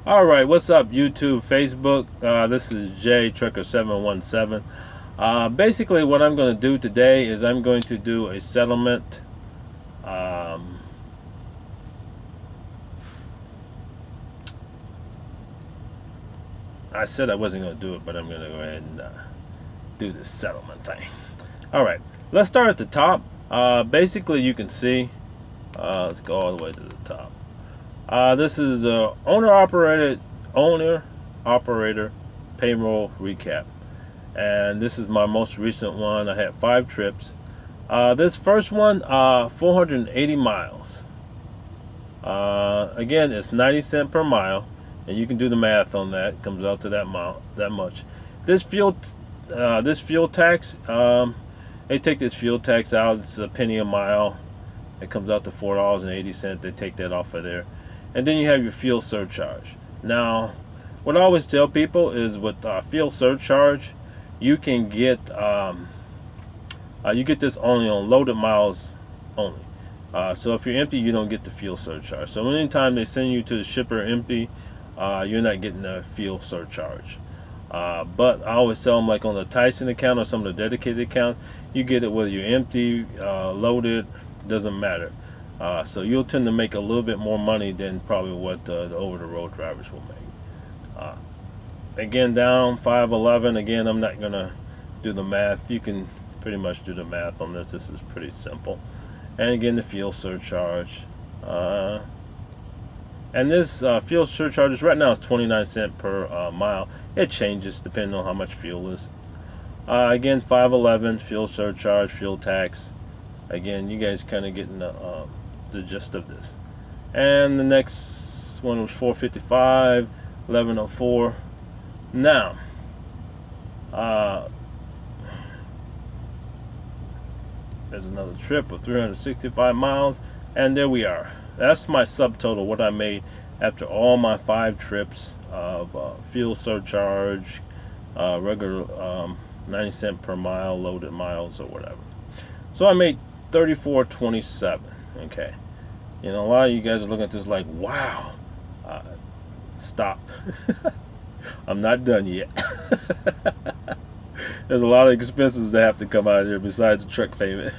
Alright, what's up YouTube, Facebook? This is J Trucker 717. Basically what I'm going to do today is I'm going to do a settlement. I said I wasn't going to do it, but I'm going to go ahead and do this settlement thing. Alright, let's start at the top. Basically you can see, let's go all the way to the top. This is the owner-operator payroll recap. And this is my most recent one. I had 5 trips. This first one, 480 miles. Again, it's 90 cents per mile, and you can do the math on that. It comes out to that much. This fuel tax, they take this fuel tax out. It's a penny a mile. It comes out to $4.80. They take that off of there, and then you have your fuel surcharge. Now, what I always tell people is with fuel surcharge, you can get you get this only on loaded miles only. So if you're empty, you don't get the fuel surcharge. So anytime they send you to the shipper empty, you're not getting the fuel surcharge. But I always tell them, like on the Tyson account or some of the dedicated accounts, you get it whether you're empty, loaded, doesn't matter. So you'll tend to make a little bit more money than probably what the over-the-road drivers will make. Again, down 511. Again, I'm not gonna do the math. You can pretty much do the math on this. This is pretty simple. And again, the fuel surcharge. And this fuel surcharge right now is 29 cents per mile. It changes depending on how much fuel is. Again, 511 fuel surcharge, fuel tax. Again, you guys kind of getting the gist of this. And the next one was 455, 1104. Now, there's another trip of 365 miles, and there we are. That's my subtotal, what I made after all my 5 trips of fuel surcharge, regular 90 cents per mile, loaded miles or whatever. So I made 34.27. Okay, you know, a lot of you guys are looking at this like, wow. Stop. I'm not done yet. There's a lot of expenses that have to come out of here besides the truck payment.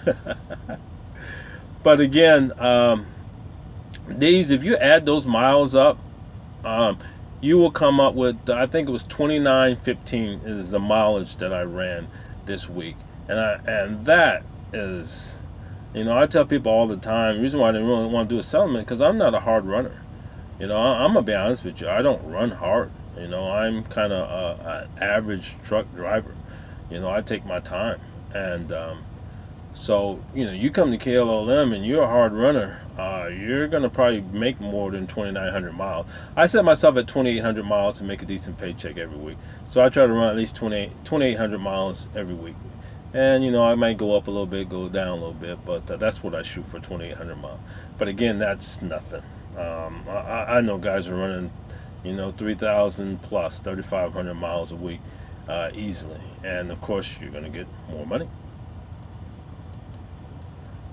But again, these, if you add those miles up, you will come up with, I think it was 29.15 is the mileage that I ran this week. And that is, you know, I tell people all the time, the reason why I didn't really want to do a settlement, because I'm not a hard runner. You know, I'm going to be honest with you. I don't run hard. You know, I'm kind of an average truck driver. You know, I take my time. And so, you know, you come to KLLM and you're a hard runner, you're going to probably make more than 2,900 miles. I set myself at 2,800 miles to make a decent paycheck every week. So I try to run at least 2,800 miles every week. And, you know, I might go up a little bit, go down a little bit, but that's what I shoot for, 2,800 miles. But again, that's nothing. I know guys are running, you know, 3,000 plus, 3,500 miles a week easily. And, of course, you're going to get more money.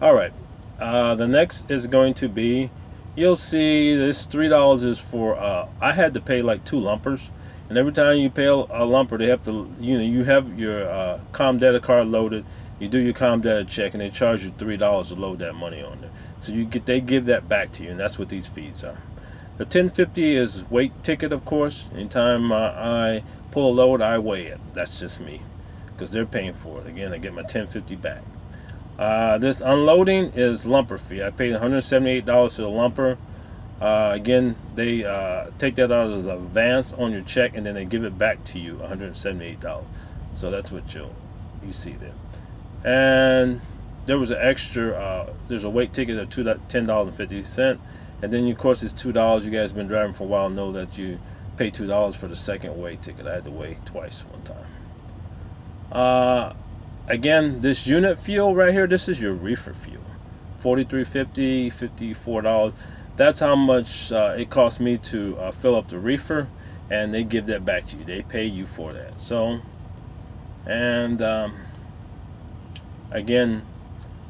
All right. The next is going to be, you'll see this $3 is for, I had to pay like 2 lumpers. And every time you pay a lumper, they have to, you know, you have your Com Data card loaded. You do your Com Data check, and they charge you $3 to load that money on there. So they give that back to you, and that's what these fees are. The 1050 is weight ticket, of course. Anytime I pull a load, I weigh it. That's just me, because they're paying for it. Again, I get my 1050 back. This unloading is lumper fee. I paid $178 for the lumper. Again, they take that out as an advance on your check, and then they give it back to you, $178. So that's what you see there. And there was an extra, there's a weight ticket of $10.50. And then, of course, it's $2. You guys have been driving for a while, know that you pay $2 for the second weight ticket. I had to weigh twice one time. Again, this unit fuel right here, this is your reefer fuel. $43.50, $54. That's how much it cost me to fill up the reefer, and they give that back to you. They pay you for that. So, and again,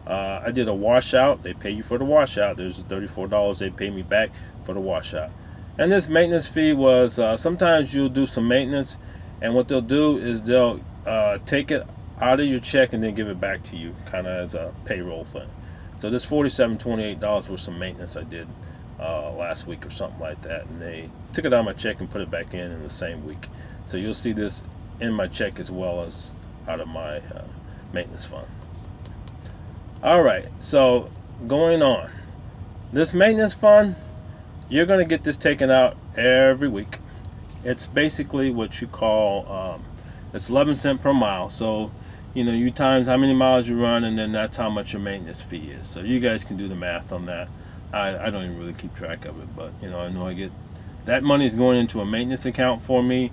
I did a washout. They pay you for the washout. There's $34 they pay me back for the washout. And this maintenance fee was sometimes you'll do some maintenance, and what they'll do is they'll take it out of your check and then give it back to you, kind of as a payroll thing. So this $47.28 was some maintenance I did last week or something like that, and they took it out of my check and put it back in the same week. So you'll see this in my check as well as out of my maintenance fund. All right, so going on, this maintenance fund, you're going to get this taken out every week. It's basically what you call it's 11 cents per mile. So you times how many miles you run, and then that's how much your maintenance fee is. So you guys can do the math on that. I don't even really keep track of it, but I know I get that money is going into a maintenance account for me,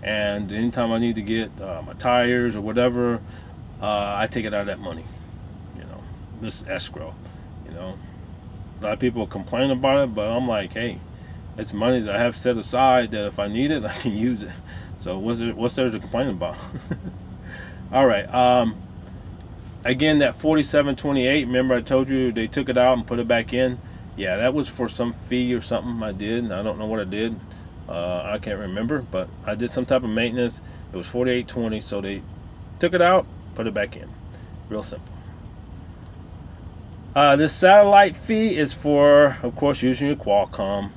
and anytime I need to get my tires or whatever, I take it out of that money. This escrow. A lot of people complain about it, but I'm like, hey, it's money that I have set aside that if I need it, I can use it. So what's there to complain about? All right. Again, that $47.28. Remember, I told you they took it out and put it back in. Yeah, that was for some fee or something I did. I don't know what I did. I can't remember, but I did some type of maintenance. It was $48.20, so they took it out, put it back in. Real simple. This satellite fee is for, of course, using your Qualcomm.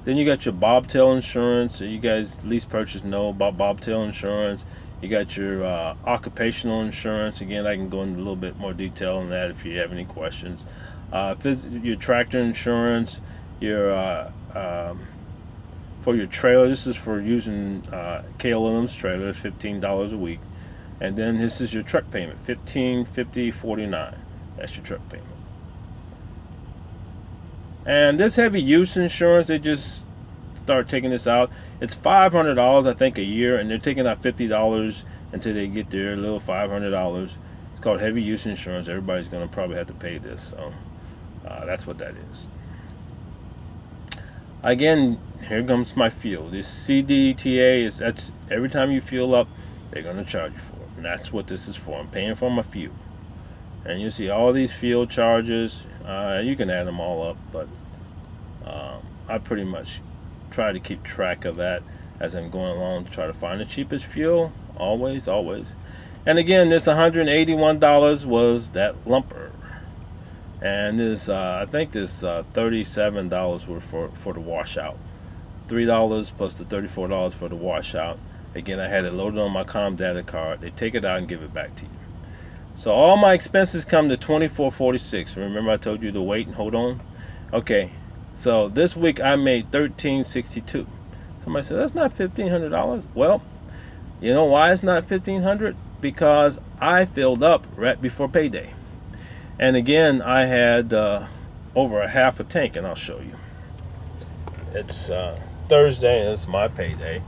Then you got your bobtail insurance. So you guys lease purchase know about bobtail insurance. You got your occupational insurance. Again, I can go into a little bit more detail on that if you have any questions. Your tractor insurance, your for your trailer. This is for using KLLM's trailer. It's $15 a week, and then this is your truck payment, $15.50.49. That's your truck payment. And this heavy use insurance, they just start taking this out. It's $500, I think, a year, and they're taking out $50 until they get their little $500. It's called heavy use insurance. Everybody's going to probably have to pay this, so that's what that is. Again, here comes my fuel. This CDTA that's every time you fuel up, they're going to charge you for it, and that's what this is for. I'm paying for my fuel. And you see all these fuel charges. You can add them all up, but I pretty much try to keep track of that as I'm going along to try to find the cheapest fuel. Always. And again, this $181 was that lumper. And this, I think this $37 were for the washout. $3 plus the $34 for the washout. Again, I had it loaded on my Com data card. They take it out and give it back to you. So all my expenses come to $24.46. Remember I told you to wait and hold on? Okay, so this week I made $13.62. Somebody said, that's not $1,500. Well, you know why it's not $1,500? Because I filled up right before payday. And again, I had over a half a tank, and I'll show you. It's Thursday, and it's my payday.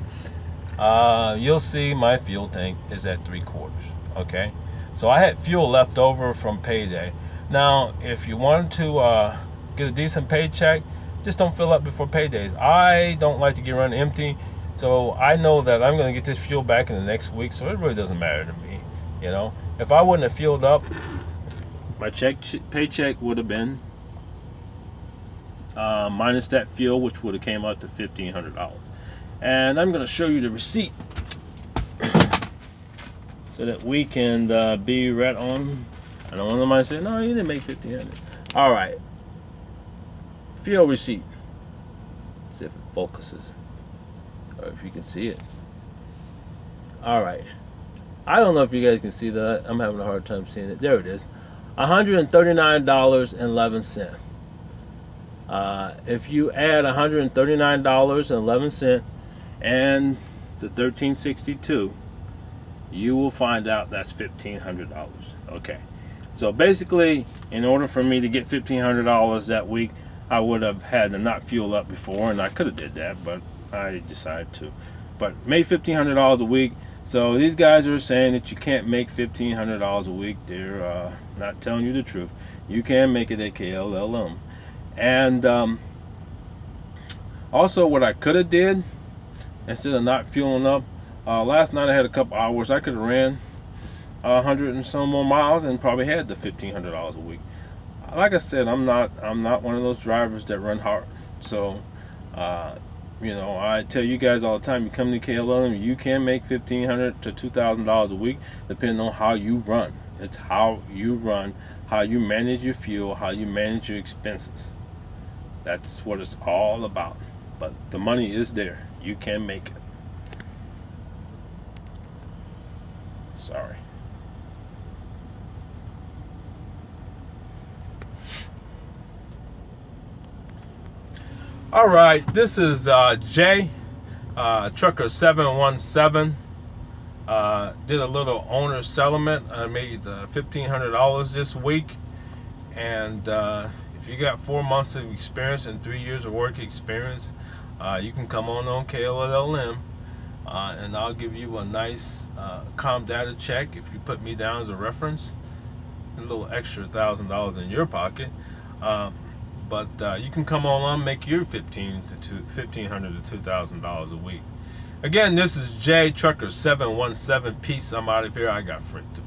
You'll see my fuel tank is at 3/4, okay? So I had fuel left over from payday. Now, if you wanted to get a decent paycheck, just don't fill up before paydays. I don't like to get run empty, so I know that I'm going to get this fuel back in the next week, so it really doesn't matter to me. If I wouldn't have fueled up, my paycheck would have been minus that fuel, which would have came out to $1,500. And I'm going to show you the receipt so that we can be right on. I don't want somebody to say, no, you didn't make $1,500. All right. Fuel receipt. See if it focuses or if you can see it. All right. I don't know if you guys can see that. I'm having a hard time seeing it. There it is. $139.11. If you add $139.11 and the $13.62, you will find out that's $1,500. Okay, so basically, in order for me to get $1,500 that week, I would have had to not fuel up before, and I could have did that, but I decided to. But made $1,500 a week. So these guys are saying that you can't make $1,500 a week. They're not telling you the truth. You can make it at KLLM. And also, what I could have did instead of not fueling up, last night I had a couple hours. I could have ran 100 and some more miles and probably had the $1,500 a week. Like I said, I'm not one of those drivers that run hard. So You know, I tell you guys all the time, you come to KLLM, you can make $1,500 to $2,000 a week, depending on how you run. It's how you run, how you manage your fuel, how you manage your expenses. That's what it's all about. But the money is there. You can make it. Sorry. All right, this is Jay, Trucker 717. Did a little owner settlement. I made $1,500 this week. And if you got 4 months of experience and 3 years of work experience, you can come on KLLM, and I'll give you a nice comp data check if you put me down as a reference. A little extra $1,000 in your pocket. But you can come on, make your $1,500 to $2,000 a week. Again, this is Jay Trucker 717. Peace. I'm out of here. I got friend to